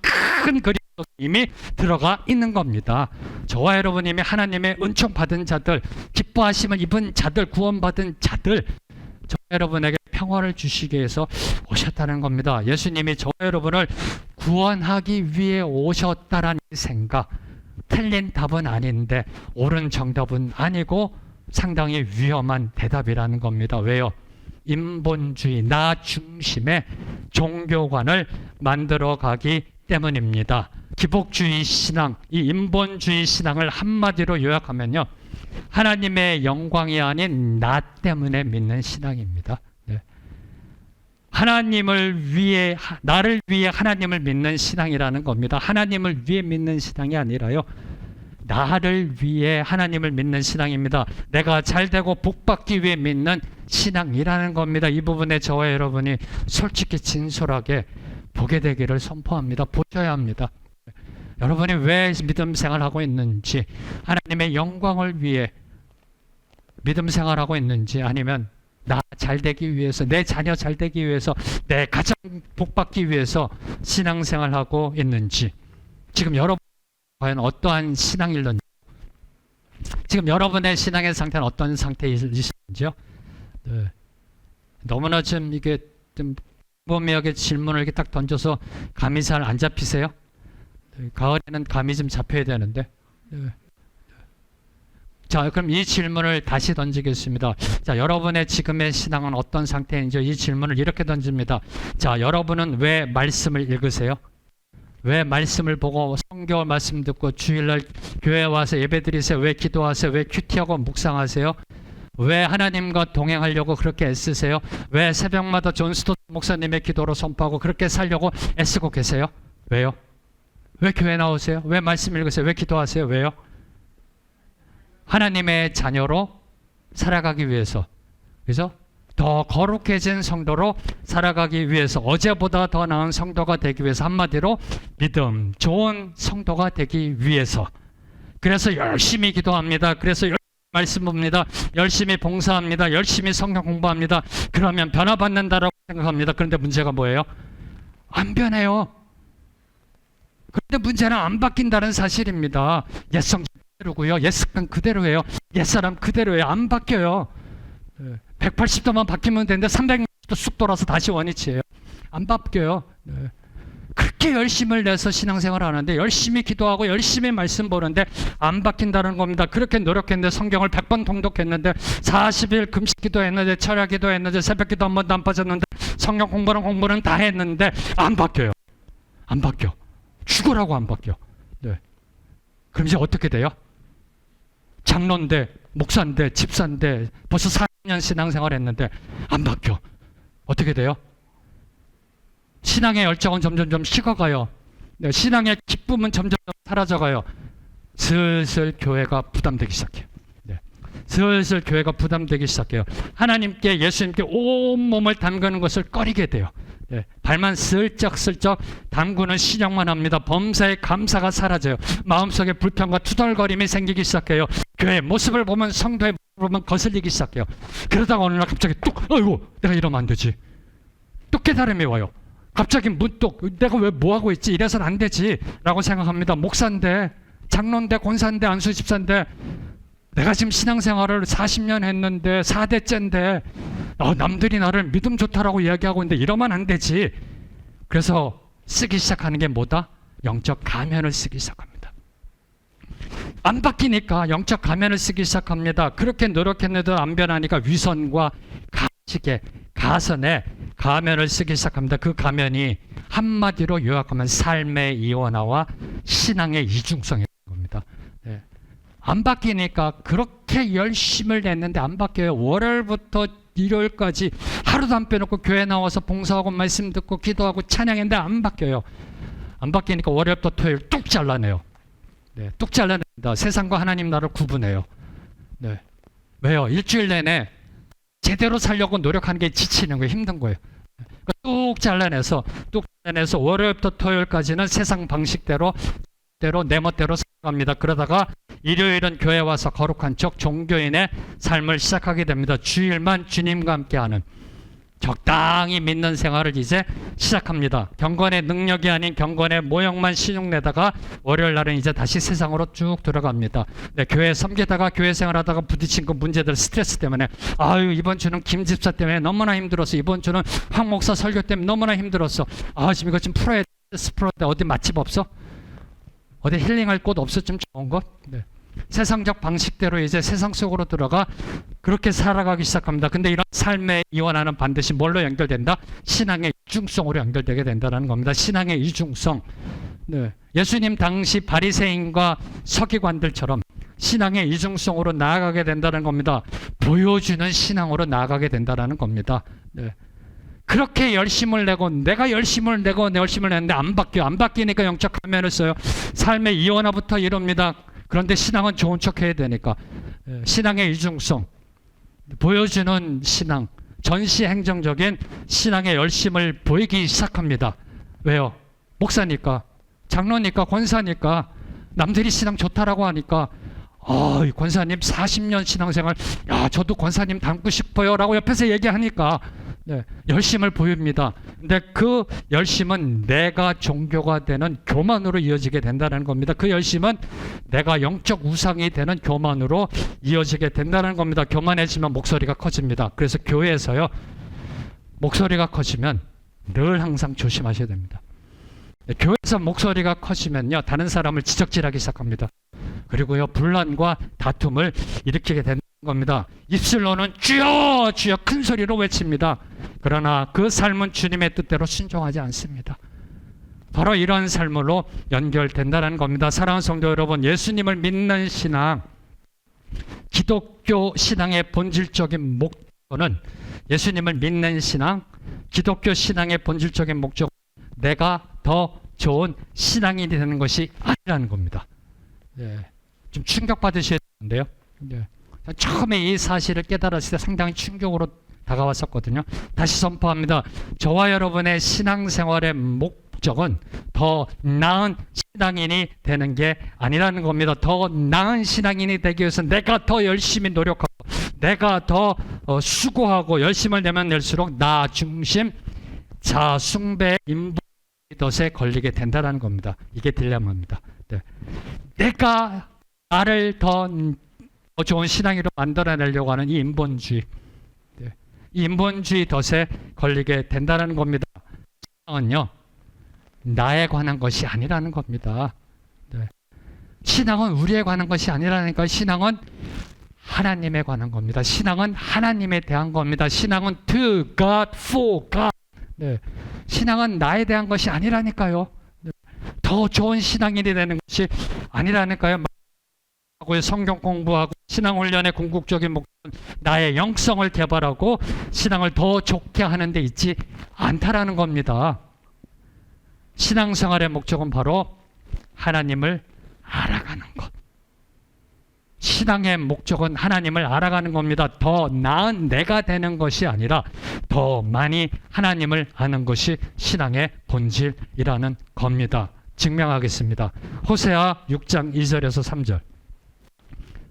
큰 그림 속에 이미 들어가 있는 겁니다. 저와 여러분 이미 하나님의 은총 받은 자들, 기뻐하심을 입은 자들, 구원받은 자들, 저와 여러분에게 평화를 주시기 위해서 오셨다는 겁니다. 예수님이 저와 여러분을 구원하기 위해 오셨다라는 생각, 틀린 답은 아닌데 옳은 정답은 아니고 상당히 위험한 대답이라는 겁니다. 왜요? 인본주의, 나 중심의 종교관을 만들어가기 때문입니다. 기복주의 신앙, 이 인본주의 신앙을 한마디로 요약하면요, 하나님의 영광이 아닌 나 때문에 믿는 신앙입니다. 네. 하나님을 위해, 나를 위해 하나님을 믿는 신앙이라는 겁니다. 하나님을 위해 믿는 신앙이 아니라요, 나를 위해 하나님을 믿는 신앙입니다. 내가 잘되고 복받기 위해 믿는 신앙이라는 겁니다. 이 부분에 저와 여러분이 솔직히 진솔하게 보게 되기를 선포합니다. 보셔야 합니다. 여러분이 왜 믿음 생활하고 있는지, 하나님의 영광을 위해 믿음 생활하고 있는지, 아니면 나 잘되기 위해서, 내 자녀 잘되기 위해서, 내 가정 복받기 위해서 신앙생활하고 있는지, 지금 여러분 과연 어떠한 신앙일런지, 지금 여러분의 신앙의 상태는 어떤 상태이신지요? 네. 너무나 좀 이게 좀 범위하게 질문을 이렇게 딱 던져서 감이 잘 안 잡히세요? 네. 가을에는 감이 좀 잡혀야 되는데. 네. 자, 그럼 이 질문을 다시 던지겠습니다. 자, 여러분의 지금의 신앙은 어떤 상태인지 이 질문을 이렇게 던집니다. 자, 여러분은 왜 말씀을 읽으세요? 왜 말씀을 보고 성경 말씀 듣고 주일날 교회 와서 예배드리세요? 왜 기도하세요? 왜 큐티하고 묵상하세요? 왜 하나님과 동행하려고 그렇게 애쓰세요? 왜 새벽마다 존 스토트 목사님의 기도로 선포하고 그렇게 살려고 애쓰고 계세요? 왜요? 왜 교회 나오세요? 왜 말씀 읽으세요? 왜 기도하세요? 왜요? 하나님의 자녀로 살아가기 위해서, 그래서 더 거룩해진 성도로 살아가기 위해서, 어제보다 더 나은 성도가 되기 위해서, 한마디로 믿음 좋은 성도가 되기 위해서. 그래서 열심히 기도합니다. 그래서 열심히 말씀 봅니다. 열심히 봉사합니다. 열심히 성경 공부합니다. 그러면 변화받는다라고 생각합니다. 그런데 문제가 뭐예요? 안 변해요. 그런데 문제는 안 바뀐다는 사실입니다. 옛성 그대로고요, 옛습관 그대로예요. 옛사람 그대로예요. 안 바뀌어요. 180도만 바뀌면 되는데 360도 쑥 돌아서 다시 원위치예요. 안 바뀌어요. 그렇게 열심을 내서 신앙생활을 하는데, 열심히 기도하고 열심히 말씀 보는데 안 바뀐다는 겁니다. 그렇게 노력했는데, 성경을 100번 통독했는데, 40일 금식 기도했는데, 철야 기도했는데, 새벽 기도 한 번도 안 빠졌는데, 성경 공부는 다 했는데 안 바뀌어요. 안 바뀌어. 죽으라고 안 바뀌어. 네. 그럼 이제 어떻게 돼요? 장로인데, 목사인데, 집사인데 벌써 4년 신앙생활 했는데 안 바뀌어. 어떻게 돼요? 신앙의 열정은 점점점 식어가요. 네, 신앙의 기쁨은 점점 사라져가요. 슬슬 교회가 부담되기 시작해요. 네. 슬슬 교회가 부담되기 시작해요. 하나님께, 예수님께 온몸을 담그는 것을 꺼리게 돼요. 네. 발만 슬쩍슬쩍 담그는 신용만 합니다. 범사의 감사가 사라져요. 마음속에 불평과 투덜거림이 생기기 시작해요. 교회의 모습을 보면, 성도의 모습을 보면 거슬리기 시작해요. 그러다가 어느 날 갑자기 뚝! 아이고, 내가 이러면 안 되지. 또 깨달음이 와요. 갑자기 문득 내가 왜 뭐하고 있지? 이래서는 안 되지 라고 생각합니다. 목사인데, 장로인데, 권사인데, 안수집사인데 내가 지금 신앙생활을 40년 했는데 4대째인데 남들이 나를 믿음 좋다라고 이야기하고 있는데 이러면 안 되지. 그래서 쓰기 시작하는 게 뭐다? 영적 가면을 쓰기 시작합니다. 안 바뀌니까 영적 가면을 쓰기 시작합니다. 그렇게 노력했는데도 안 변하니까 위선과 가식에, 가선에 가면을 쓰기 시작합니다. 그 가면이 한마디로 요약하면 삶의 이원화와 신앙의 이중성인 겁니다. 네. 안 바뀌니까 그렇게 열심을 냈는데 안 바뀌어요. 월요일부터 일요일까지 하루도 안 빼놓고 교회 나와서 봉사하고 말씀 듣고 기도하고 찬양했는데 안 바뀌어요. 안 바뀌니까 월요일부터 토요일 뚝 잘라내요. 네, 뚝 잘라냅니다. 세상과 하나님 나라를 구분해요. 네. 왜요? 일주일 내내 제대로 살려고 노력하는 게 지치는 거예요. 힘든 거예요. 뚝 잘라내서 월요일부터 토요일까지는 세상 방식대로 내 멋대로 살아갑니다. 그러다가 일요일은 교회 와서 거룩한 척 종교인의 삶을 시작하게 됩니다. 주일만 주님과 함께하는 적당히 믿는 생활을 이제 시작합니다. 경건의 능력이 아닌 경건의 모형만 신용내다가 월요일 날은 이제 다시 세상으로 쭉 들어갑니다. 네, 교회 섬기다가 교회 생활하다가 부딪힌 그 문제들, 스트레스 때문에 아유 이번 주는 김 집사 때문에 너무나 힘들었어. 이번 주는 황 목사 설교 때문에 너무나 힘들었어. 지금 이거 좀 풀어야 돼. 풀어야 어디 맛집 없어? 어디 힐링할 곳 없어? 좀 좋은 것? 네. 세상적 방식대로 이제 세상 속으로 들어가 그렇게 살아가기 시작합니다. 근데 이런 삶의 이원화는 반드시 뭘로 연결된다? 신앙의 이중성으로 연결되게 된다는 겁니다. 신앙의 이중성. 네. 예수님 당시 바리새인과 서기관들처럼 신앙의 이중성으로 나아가게 된다는 겁니다. 보여주는 신앙으로 나아가게 된다는 겁니다. 네. 그렇게 열심을 내고 내가 열심을 냈는데 안 바뀌어. 안 바뀌니까 영적 가면을 써요. 삶의 이원화부터 이럽니다. 그런데 신앙은 좋은 척 해야 되니까 신앙의 이중성, 보여주는 신앙, 전시행정적인 신앙의 열심을 보이기 시작합니다. 왜요? 목사니까, 장로니까, 권사니까, 남들이 신앙 좋다라고 하니까 권사님 40년 신앙생활, 저도 권사님 닮고 싶어요 라고 옆에서 얘기하니까 네, 열심을 보입니다. 근데 그 열심은 내가 종교가 되는 교만으로 이어지게 된다는 겁니다. 그 열심은 내가 영적 우상이 되는 교만으로 이어지게 된다는 겁니다. 교만해지면 목소리가 커집니다. 그래서 교회에서요, 목소리가 커지면 늘 항상 조심하셔야 됩니다. 교회에서 목소리가 커지면요, 다른 사람을 지적질하기 시작합니다. 그리고요, 분란과 다툼을 일으키게 된다는 겁니다. 입술로는 주여 주여 큰 소리로 외칩니다. 그러나 그 삶은 주님의 뜻대로 순종하지 않습니다. 바로 이런 삶으로 연결된다는 겁니다. 사랑하는 성도 여러분, 예수님을 믿는 신앙, 기독교 신앙의 본질적인 목적은, 예수님을 믿는 신앙, 기독교 신앙의 본질적인 목적은 내가 더 좋은 신앙인이 되는 것이 아니라는 겁니다. 네, 좀 충격받으셔야 되는데요. 네. 처음에 이 사실을 깨달았을 때 상당히 충격으로 다가왔었거든요. 다시 선포합니다. 저와 여러분의 신앙생활의 목적은 더 나은 신앙인이 되는 게 아니라는 겁니다. 더 나은 신앙인이 되기 위해서 내가 더 열심히 노력하고 내가 더 수고하고 열심을 내면 낼수록 나 중심 자숭배 인본것에 걸리게 된다는 겁니다. 이게 딜레마입니다. 네. 내가 나를 더 좋은 신앙으로 만들어내려고 하는 이 인본주의, 네, 이 인본주의 덫에 걸리게 된다는 겁니다. 신앙은요, 나에 관한 것이 아니라는 겁니다. 네. 신앙은 우리에 관한 것이 아니라니까. 신앙은 하나님에 관한 겁니다. 신앙은 하나님에 대한 겁니다. 신앙은 to God, for God. 네. 신앙은 나에 대한 것이 아니라니까요. 네. 더 더 좋은 신앙인이 되는 것이 아니라니까요. 성경 공부하고 신앙훈련의 궁극적인 목표는 나의 영성을 개발하고 신앙을 더 좋게 하는 데 있지 않다라는 겁니다. 신앙생활의 목적은 바로 하나님을 알아가는 것. 신앙의 목적은 하나님을 알아가는 겁니다. 더 나은 내가 되는 것이 아니라 더 많이 하나님을 아는 것이 신앙의 본질이라는 겁니다. 증명하겠습니다. 호세아 6장 2절에서 3절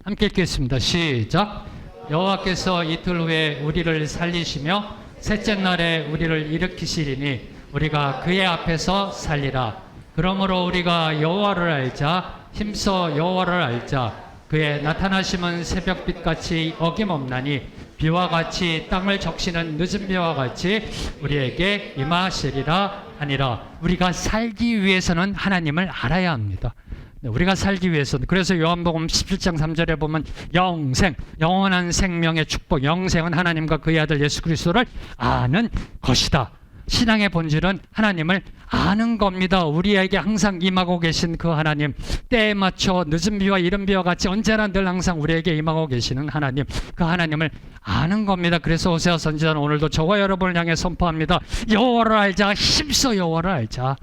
함께 읽겠습니다. 시작. 여호와께서 이틀 후에 우리를 살리시며 셋째 날에 우리를 일으키시리니 우리가 그의 앞에서 살리라. 그러므로 우리가 여호와를 알자. 힘써 여호와를 알자. 그의 나타나심은 새벽빛같이 어김없나니 비와 같이 땅을 적시는 늦은 비와 같이 우리에게 임하시리라 하니라. 우리가 살기 위해서는 하나님을 알아야 합니다. 우리가 살기 위해서는. 그래서 요한복음 17장 3절에 보면 영생, 영원한 생명의 축복, 영생은 하나님과 그의 아들 예수 그리스도를 아는 것이다. 신앙의 본질은 하나님을 아는 겁니다. 우리에게 항상 임하고 계신 그 하나님, 때에 맞춰 늦은 비와 이른 비와 같이 언제나 늘 항상 우리에게 임하고 계시는 하나님, 그 하나님을 아는 겁니다. 그래서 호세아 선지자는 오늘도 저와 여러분을 향해 선포합니다. 여호와를 알자. 힘써 여호와를 알자.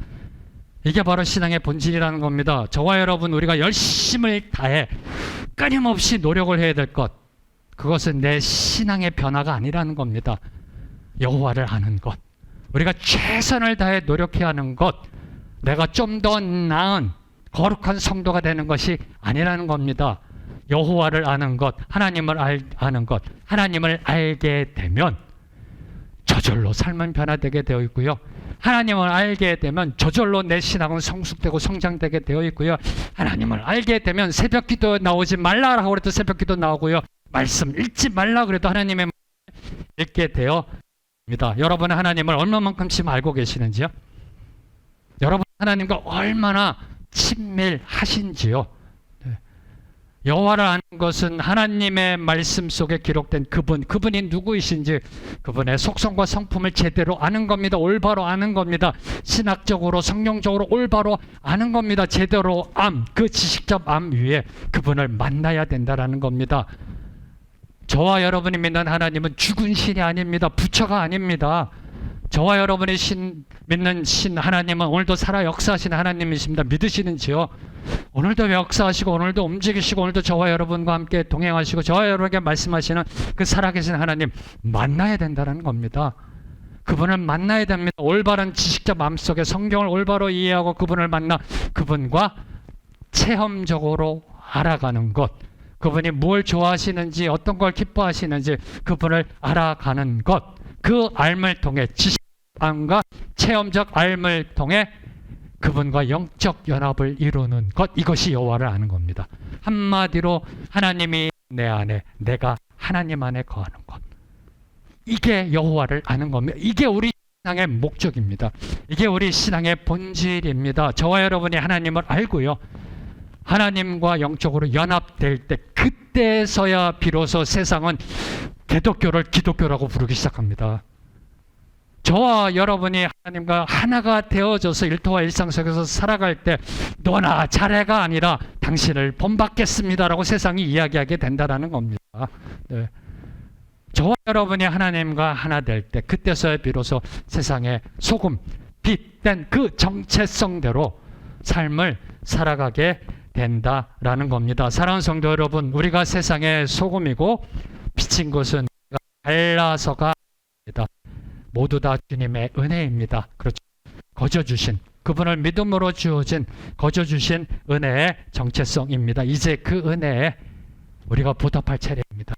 이게 바로 신앙의 본질이라는 겁니다. 저와 여러분, 우리가 열심을 다해 끊임없이 노력을 해야 될 것, 그것은 내 신앙의 변화가 아니라는 겁니다. 여호와를 아는 것, 우리가 최선을 다해 노력해야 하는 것, 내가 좀 더 나은 거룩한 성도가 되는 것이 아니라는 겁니다. 여호와를 아는 것, 하나님을 아는 것, 하나님을 알게 되면 저절로 삶은 변화되게 되어 있고요. 하나님을 알게 되면 저절로 내 신앙은 성숙되고 성장되게 되어 있고요. 하나님을 알게 되면 새벽 기도 나오지 말라고 그래도 새벽 기도 나오고요. 말씀 읽지 말라 그래도 하나님의 말씀을 읽게 되어입니다. 여러분은 하나님을 얼마만큼씩 알고 계시는지요? 여러분 하나님과 얼마나 친밀하신지요? 여호와를 아는 것은 하나님의 말씀 속에 기록된 그분이 누구이신지 그분의 속성과 성품을 제대로 아는 겁니다. 올바로 아는 겁니다. 신학적으로 성경적으로 올바로 아는 겁니다. 제대로 그 지식적 암 위에 그분을 만나야 된다라는 겁니다. 저와 여러분이 믿는 하나님은 죽은 신이 아닙니다. 부처가 아닙니다. 저와 여러분이 믿는 신 하나님은 오늘도 살아 역사하시는 하나님이십니다. 믿으시는지요? 오늘도 역사하시고 오늘도 움직이시고 오늘도 저와 여러분과 함께 동행하시고 저와 여러분에게 말씀하시는 그 살아계신 하나님 만나야 된다는 겁니다. 그분을 만나야 됩니다. 올바른 지식자 마음속에 성경을 올바로 이해하고 그분을 만나 그분과 체험적으로 알아가는 것, 그분이 뭘 좋아하시는지 어떤 걸 기뻐하시는지 그분을 알아가는 것, 그 알을 통해 지식과 체험적 알을 통해 그분과 영적 연합을 이루는 것, 이것이 여호와를 아는 겁니다. 한마디로 하나님이 내 안에, 내가 하나님 안에 거하는 것, 이게 여호와를 아는 겁니다. 이게 우리 신앙의 목적입니다. 이게 우리 신앙의 본질입니다. 저와 여러분이 하나님을 알고요, 하나님과 영적으로 연합될 때, 그때서야 비로소 세상은 개독교를 기독교라고 부르기 시작합니다. 저와 여러분이 하나님과 하나가 되어져서 일터와 일상 속에서 살아갈 때 너나 자네가 아니라 당신을 본받겠습니다라고 세상이 이야기하게 된다는 겁니다. 네. 저와 여러분이 하나님과 하나 될 때 그때서야 비로소 세상의 소금, 빛된 그 정체성대로 삶을 살아가게 된다라는 겁니다. 사랑하는 성도 여러분, 우리가 세상의 소금이고 빛인 것은 갈라서가 아닙니다. 모두 다 주님의 은혜입니다. 그렇죠. 거저 주신, 그분을 믿음으로 주어진 거저 주신 은혜의 정체성입니다. 이제 그 은혜에 우리가 보답할 차례입니다.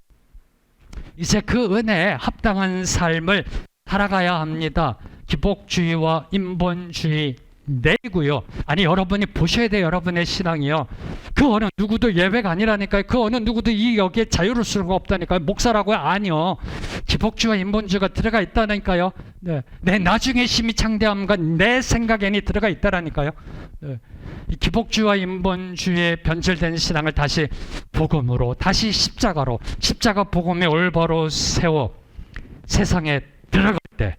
이제 그 은혜에 합당한 삶을 살아가야 합니다. 기복주의와 인본주의 내고요. 아니, 여러분이 보셔야 돼요. 여러분의 신앙이요. 그 어느 누구도 예외가 아니라니까요. 그 어느 누구도 이 여기에 자유를 수가 없다니까요. 목사라고요? 아니요. 기복주의와 인본주의가 들어가 있다니까요. 네. 내 나중에 심히 창대함과 내 생각에니 들어가 있다라니까요. 네. 이 기복주의와 인본주의에 변질된 신앙을 다시 복음으로, 다시 십자가로, 십자가 복음의 올바로 세워 세상에 들어갈 때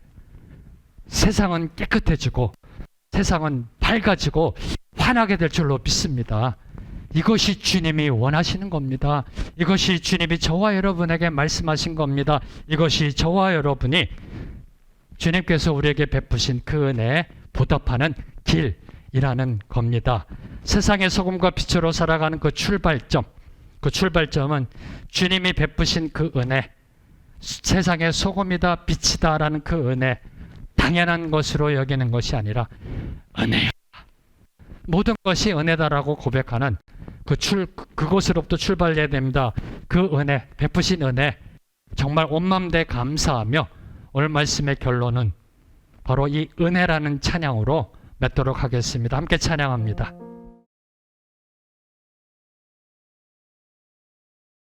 세상은 깨끗해지고 세상은 밝아지고 환하게 될 줄로 믿습니다. 이것이 주님이 원하시는 겁니다. 이것이 주님이 저와 여러분에게 말씀하신 겁니다. 이것이 저와 여러분이 주님께서 우리에게 베푸신 그 은혜에 보답하는 길이라는 겁니다. 세상의 소금과 빛으로 살아가는 그 출발점은 주님이 베푸신 그 은혜, 세상의 소금이다 빛이다라는 그 은혜, 당연한 것으로 여기는 것이 아니라 은혜야. 모든 것이 은혜다라고 고백하는 그곳으로부터 출발해야 됩니다. 그 은혜, 베푸신 은혜, 정말 온마음 다해 감사하며 오늘 말씀의 결론은 바로 이 은혜라는 찬양으로 맺도록 하겠습니다. 함께 찬양합니다.